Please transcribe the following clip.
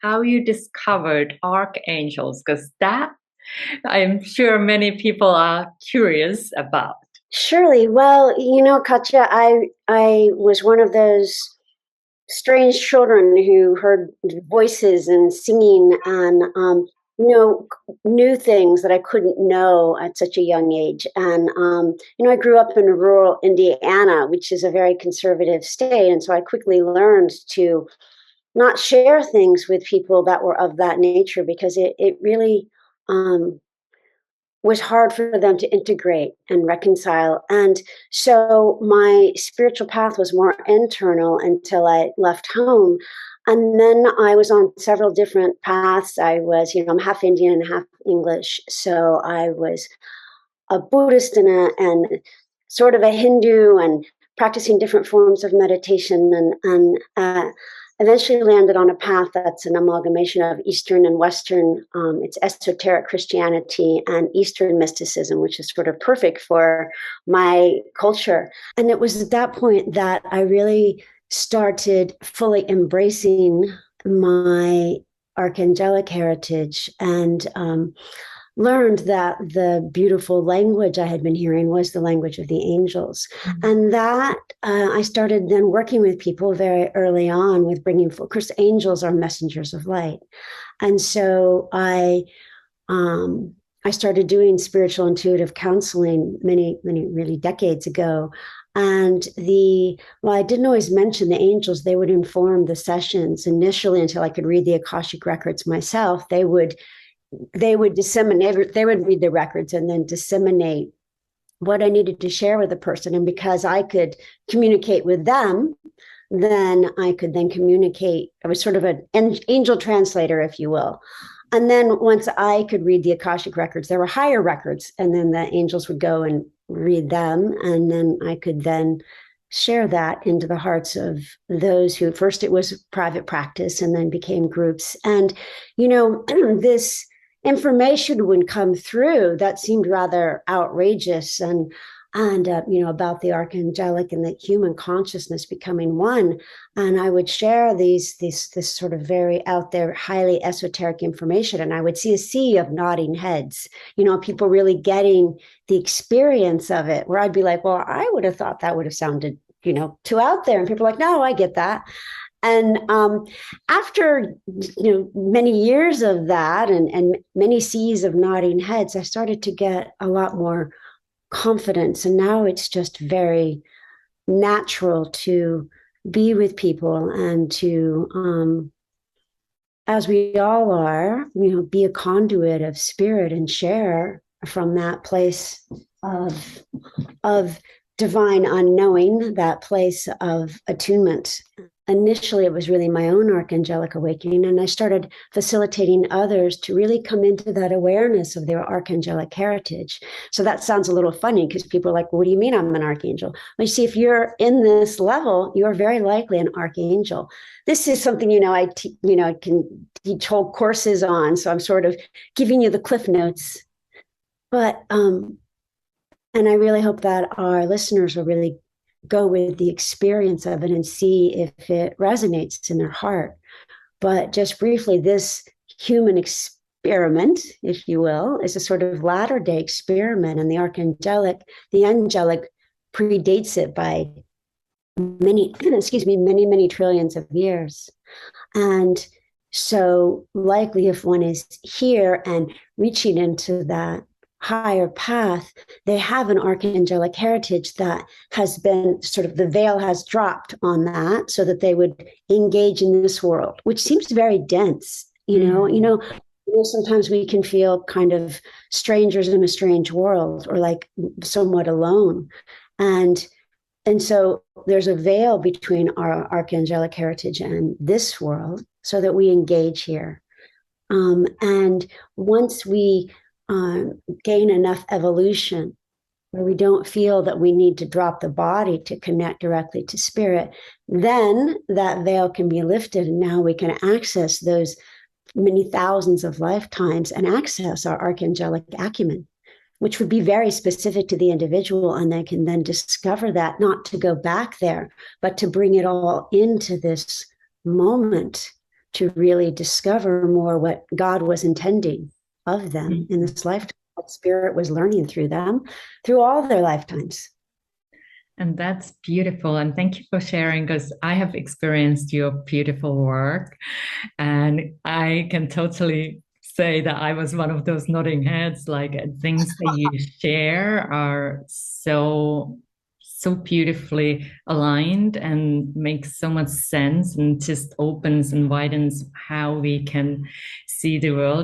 how you discovered archangels, because that I'm sure many people are curious about. Surely. Well, Katja, I was one of those strange children who heard voices and singing and knew things that I couldn't know at such a young age. And I grew up in rural Indiana, which is a very conservative state, and so I quickly learned to not share things with people that were of that nature because it really was hard for them to integrate and reconcile. And so my spiritual path was more internal until I left home. And then I was on several different paths. I was, I'm half Indian and half English. So I was a Buddhist and sort of a Hindu and practicing different forms of meditation and eventually landed on a path that's an amalgamation of Eastern and Western. It's esoteric Christianity and Eastern mysticism, which is sort of perfect for my culture. And it was at that point that I really started fully embracing my archangelic heritage and learned that the beautiful language I had been hearing was the language of the angels. Mm-hmm. And that I started then working with people very early on with bringing, of course, angels are messengers of light. And so I started doing spiritual intuitive counseling many really decades ago. And I didn't always mention the angels. They would inform the sessions initially until I could read the Akashic records myself. They would disseminate, they would read the records and then disseminate what I needed to share with the person. And because I could communicate with them, then I could then communicate. I was sort of an angel translator, if you will. And then once I could read the Akashic records, there were higher records, and then the angels would go and read them. And then I could then share that into the hearts of those who, first it was private practice and then became groups. And, this information would come through that seemed rather outrageous and about the archangelic and the human consciousness becoming one. And I would share this sort of very out there, highly esoteric information, and I would see a sea of nodding heads, people really getting the experience of it, where I'd be like, well, I would have thought that would have sounded, too out there. And people are like, no, I get that. And after many years of that and many seas of nodding heads, I started to get a lot more confidence. And now it's just very natural to be with people and to, as we all are, be a conduit of spirit and share from that place of divine unknowing, that place of attunement. Initially, it was really my own archangelic awakening, and I started facilitating others to really come into that awareness of their archangelic heritage. So that sounds a little funny because people are like, what do you mean I'm an archangel? Well, you see, if you're in this level, you're very likely an archangel. This is something, I can teach whole courses on, so I'm sort of giving you the cliff notes. But, and I really hope that our listeners will really go with the experience of it and see if it resonates in their heart. But just briefly, this human experiment, if you will, is a sort of latter-day experiment, and the angelic predates it by many trillions of years. And so likely if one is here and reaching into that higher path, they have an archangelic heritage that has been sort of, the veil has dropped on that so that they would engage in this world, which seems very dense. Sometimes we can feel kind of strangers in a strange world, or like somewhat alone. And so there's a veil between our archangelic heritage and this world so that we engage here. And once we gain enough evolution where we don't feel that we need to drop the body to connect directly to spirit, then that veil can be lifted, and now we can access those many thousands of lifetimes and access our archangelic acumen, which would be very specific to the individual, and they can then discover that, not to go back there, but to bring it all into this moment to really discover more what God was intending of them in this lifetime, what Spirit was learning through them, through all their lifetimes. And that's beautiful. And thank you for sharing, because I have experienced your beautiful work. And I can totally say that I was one of those nodding heads, like things that you share are so beautifully aligned and makes so much sense and just opens and widens how we can see the world.